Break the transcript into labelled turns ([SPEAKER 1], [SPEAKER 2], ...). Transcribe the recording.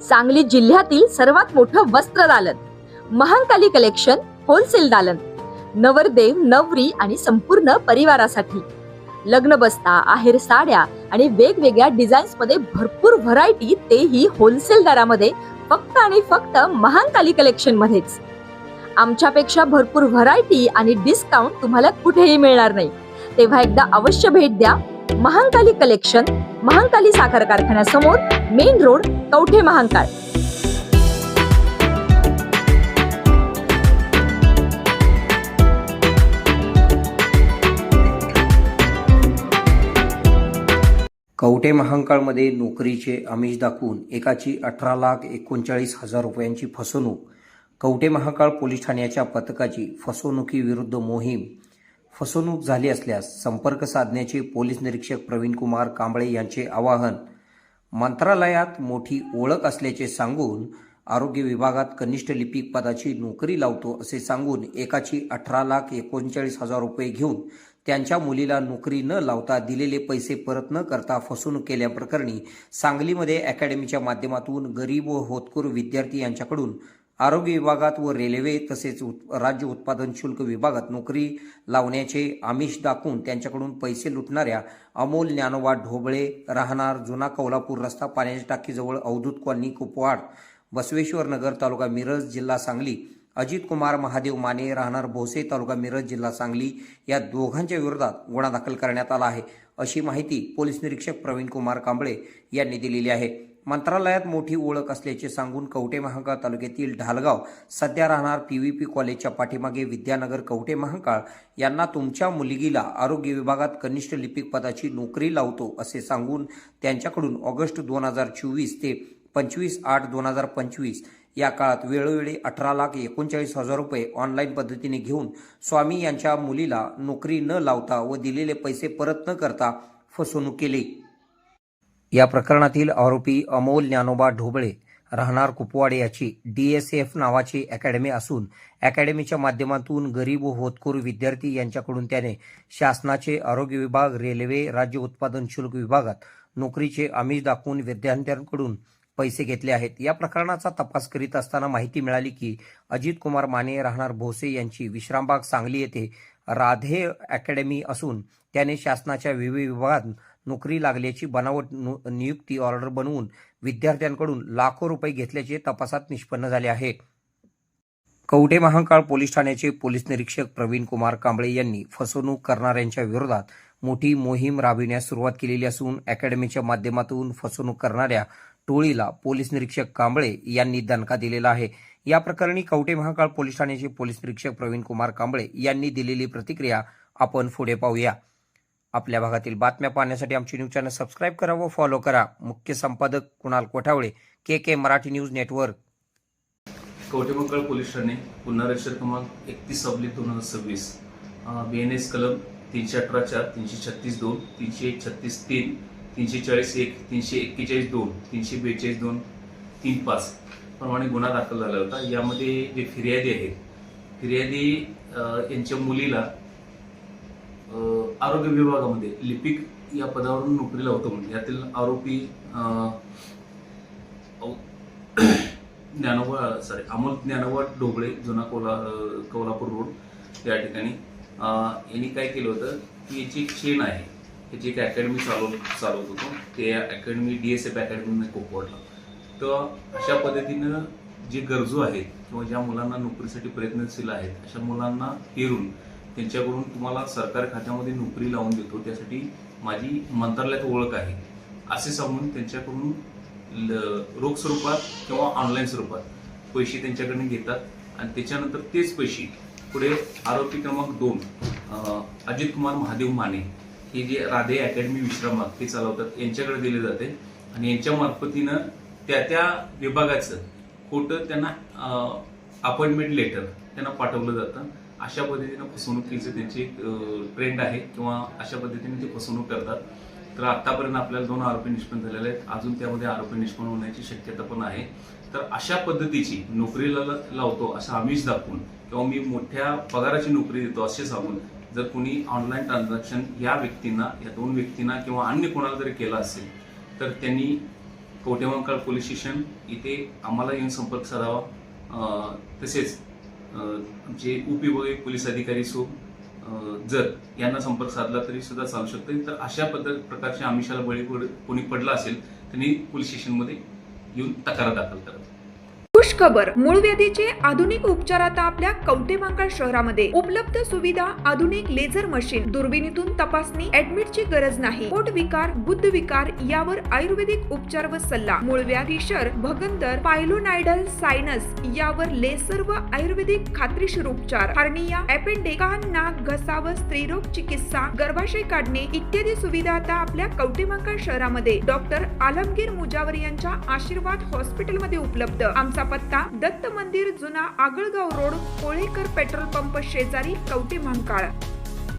[SPEAKER 1] सांगली जिल्ह्यातील सर्वात मोठं वस्त्र दालन, महांकाली कलेक्शन होलसेल दालन, नवरदेव नवरी आणि संपूर्ण परिवारासाठी लग्न बस्ता, आहेर साड्या आणि वेगवेगळ्या डिझाईन्स मध्ये भरपूर व्हरायटी, तेही होलसेल दरामध्ये, फक्त आणि फक्त महांकाली कलेक्शन मध्येच. आमच्यापेक्षा भरपूर व्हरायटी आणि डिस्काउंट तुम्हाला कुठेही मिळणार नाही. तेव्हा एकदा अवश्य भेट द्या. महांकाली कलेक्शन, महांकाली साखर कारखान्यासमोर, मेन रोड, कवठे महांकाळ.
[SPEAKER 2] कवठे महांकाळमध्ये नोकरीचे आमिष दाखवून एकाची 18,39,000 रुपयांची फसवणूक. कवठे महांकाळ पोलीस ठाण्याच्या पथकाची फसवणुकीविरुद्ध मोहीम. फसवणूक झाली असल्यास संपर्क साधण्याचे पोलीस निरीक्षक प्रवीण कुमार कांबळे यांचे आवाहन. मंत्रालयात मोठी ओळख असल्याचे सांगून आरोग्य विभागात कनिष्ठ लिपिक पदाची नोकरी लावतो असे सांगून एकाची 18,39,000 रुपये घेऊन त्यांच्या मुलीला नोकरी न लावता दिलेले पैसे परत न करता फसवणूक केल्याप्रकरणी सांगलीमध्ये अकॅडमीच्या माध्यमातून गरीब व होतकरू विद्यार्थी यांच्याकडून आरोग्य विभागात व रेल्वे तसेच राज्य उत्पादन शुल्क विभागात नोकरी लावण्याचे आमिष दाखवून त्यांच्याकडून पैसे लुटणाऱ्या अमोल ज्ञानोबा ढोबळे, राहणार जुना कोल्हापूर रस्ता, पाण्याच्या टाकीजवळ, अवधूत कॉलनी, कुपवाड, बसवेश्वर नगर, तालुका मिरज, जिल्हा सांगली, अजित कुमार महादेव माने, राहणार भोसे, तालुका मिरज, जिल्हा सांगली, या दोघांच्या विरोधात गुन्हा दाखल करण्यात आला आहे, अशी माहिती पोलीस निरीक्षक प्रवीण कुमार कांबळे यांनी दिलेली आहे. मंत्रालयात मोठी ओळख असल्याचे सांगून कवठे महांकाळ तालुक्यातील ढालगाव सध्या राहणार PVP कॉलेजच्या पाठीमागे विद्यानगर कवठे महांकाळ यांना तुमच्या मुलगीला आरोग्य विभागात कनिष्ठ लिपिक पदाची नोकरी लावतो असे सांगून त्यांच्याकडून ऑगस्ट 2024 ते 25/8/2025 या काळात वेळोवेळी 18,39,000 रुपये ऑनलाईन पद्धतीने घेऊन स्वामी यांच्या मुलीला नोकरी न लावता व दिलेले पैसे परत न करता फसवणूक केली. या प्रकरणातील आरोपी अमोल ज्ञानोबा ढोबळे, राहणार कुपवाड, याची DSF नावाची अकॅडमी असून अकॅडमीच्या माध्यमातून गरीब व होतकरू विद्यार्थी यांच्याकडून त्याने शासनाचे आरोग्य विभाग, रेल्वे, राज्य उत्पादन शुल्क विभागात नोकरीचे आमिष दाखवून विद्यार्थ्यांकडून पैसे घेतले आहेत. या प्रकरणाचा तपास करीत असताना माहिती मिळाली की अजित कुमार माने, राहणार भोसे यांची विश्रामबाग सांगली येथे राधे अकॅडमी असून त्याने शासनाच्या विविध विभागात नोकरी लागल्याची बनावट नियुक्ती ऑर्डर बनवून विद्यार्थ्यांकडून लाखो रुपये घेतल्याचे तपासात निष्पन्न झाले आहे. कवठे महांकाळ पोलीस ठाण्याचे पोलीस निरीक्षक प्रवीण कुमार कांबळे यांनी फसवणूक करणाऱ्यांच्या विरोधात मोठी मोहीम राबविण्यास सुरुवात केलेली असून अकॅडमीच्या माध्यमातून फसवणूक करणाऱ्या टोळीला पोलीस निरीक्षक कांबळे यांनी दणका दिलेला आहे. या प्रकरणी कवठे महांकाळ पोलीस ठाण्याचे पोलीस निरीक्षक प्रवीण कुमार कांबळे यांनी दिलेली प्रतिक्रिया आपण पुढे पाहूया. आपल्या भागातील बातम्या पाहण्यासाठी आमचे न्यूज चॅनल सबस्क्राईब करा व फॉलो करा. मुख्य संपादक Kunal Kothawale, KK Marathi news network.
[SPEAKER 3] Kavathe Mahankal police Thane, गुन्हा रजिस्टर क्रमांक 31/2026, BNS कलम 318(4), 336(2), 336(3), 340(1), 341(2), 342(2), 35 प्रमाणे गुन्हा दाखल झाला होता. यामध्ये जे फिर्यादी आहेत, फिर्यादी यांच्या मुलीला आरोग्य विभागामध्ये लिपिक या पदावरून नोकरी लावतो म्हणजे यातील आरोपी अमोल ज्ञानोबा ढोबळे, जुना कोल्हापूर रोड या ठिकाणी यांनी काय केलं होतं की याची एक चेन आहे, याची एक अकॅडमी चालवत होतो. ते अकॅडमी DSF अकॅडमी कोपवाडला. तर अशा पद्धतीनं जे गरजू आहेत किंवा ज्या मुलांना नोकरीसाठी प्रयत्नशील आहेत अशा मुलांना पेरून त्यांच्याकडून तुम्हाला सरकारी खात्यामध्ये नोकरी लावून देतो, त्यासाठी माझी मंत्रालयात ओळख आहे असे सांगून त्यांच्याकडून रोख स्वरूपात किंवा ऑनलाईन स्वरूपात पैसे त्यांच्याकडून घेतात आणि त्याच्यानंतर तेच पैसे पुढे आरोपी क्रमांक 2 अजित कुमार महादेव माने हे जे राधे अकॅडमी विश्रामबाग ते चालवतात यांच्याकडे दिले जाते आणि यांच्या मार्फतीनं त्या विभागाचं खोटं त्यांना अपॉइंटमेंट लेटर त्यांना पाठवलं जातं. अशा पद्धतीनं फसवणुकीचं त्यांची ट्रेंड आहे किंवा अशा पद्धतीने ते फसवणूक करतात. तर आतापर्यंत आपल्याला 2 आरोपी निष्पन्न झालेले आहेत, अजून त्यामध्ये आरोपी निष्पन्न होण्याची शक्यता पण आहे. तर अशा पद्धतीची नोकरीला लावतो असं आमिष दाखवून किंवा मी मोठ्या पगाराची नोकरी देतो असे सांगून जर कोणी ऑनलाईन ट्रान्झॅक्शन या व्यक्तींना, या 2 व्यक्तींना किंवा अन्य कोणाला जरी केला असेल तर त्यांनी कवठेमहांकाळ पोलीस स्टेशन इथे आम्हाला येऊन संपर्क साधावा. तसेच जे उपविभागीय पोलीस अधिकारी जर यांना संपर्क साधला तरी सुद्धा चालू शकते. तर अशा प्रकारच्या आमिषाला बळी कोणी पडला असेल त्यांनी पोलीस स्टेशनमध्ये येऊन तक्रार दाखल करावी.
[SPEAKER 4] खुश खबर, मूळव्याधीचे आधुनिक उपचार आता आपल्या कवठेमहांकाळ शहरामध्ये उपलब्ध. सुविधा, आधुनिक लेझर मशीन, दुर्बिणीतून तपासणी, ऍडमिटची गरज नाही. पोट विकार, गुद्ध विकार यावर आयुर्वेदिक उपचार व सल्ला. मूळव्याधी, शर, भगंदर, पायलोनायडल, सायनस यावर लेसर व आयुर्वेदिक खात्रीशीर उपचार. हार्निया, अपेंडिक्स, कान, नाक, घसा व स्त्रीरोग चिकित्सा, गर्भाशय काढणे इत्यादी सुविधा आता आपल्या कवठेमहांकाळ शहरामध्ये डॉक्टर आलमगीर मुजावर यांच्या आशीर्वाद हॉस्पिटलमध्ये उपलब्ध. आमचा पत्ता दत्त मंदिर, जुना Agalgaon road, Kolekar petrol pump शेजारी, कवठेमहांकाळ.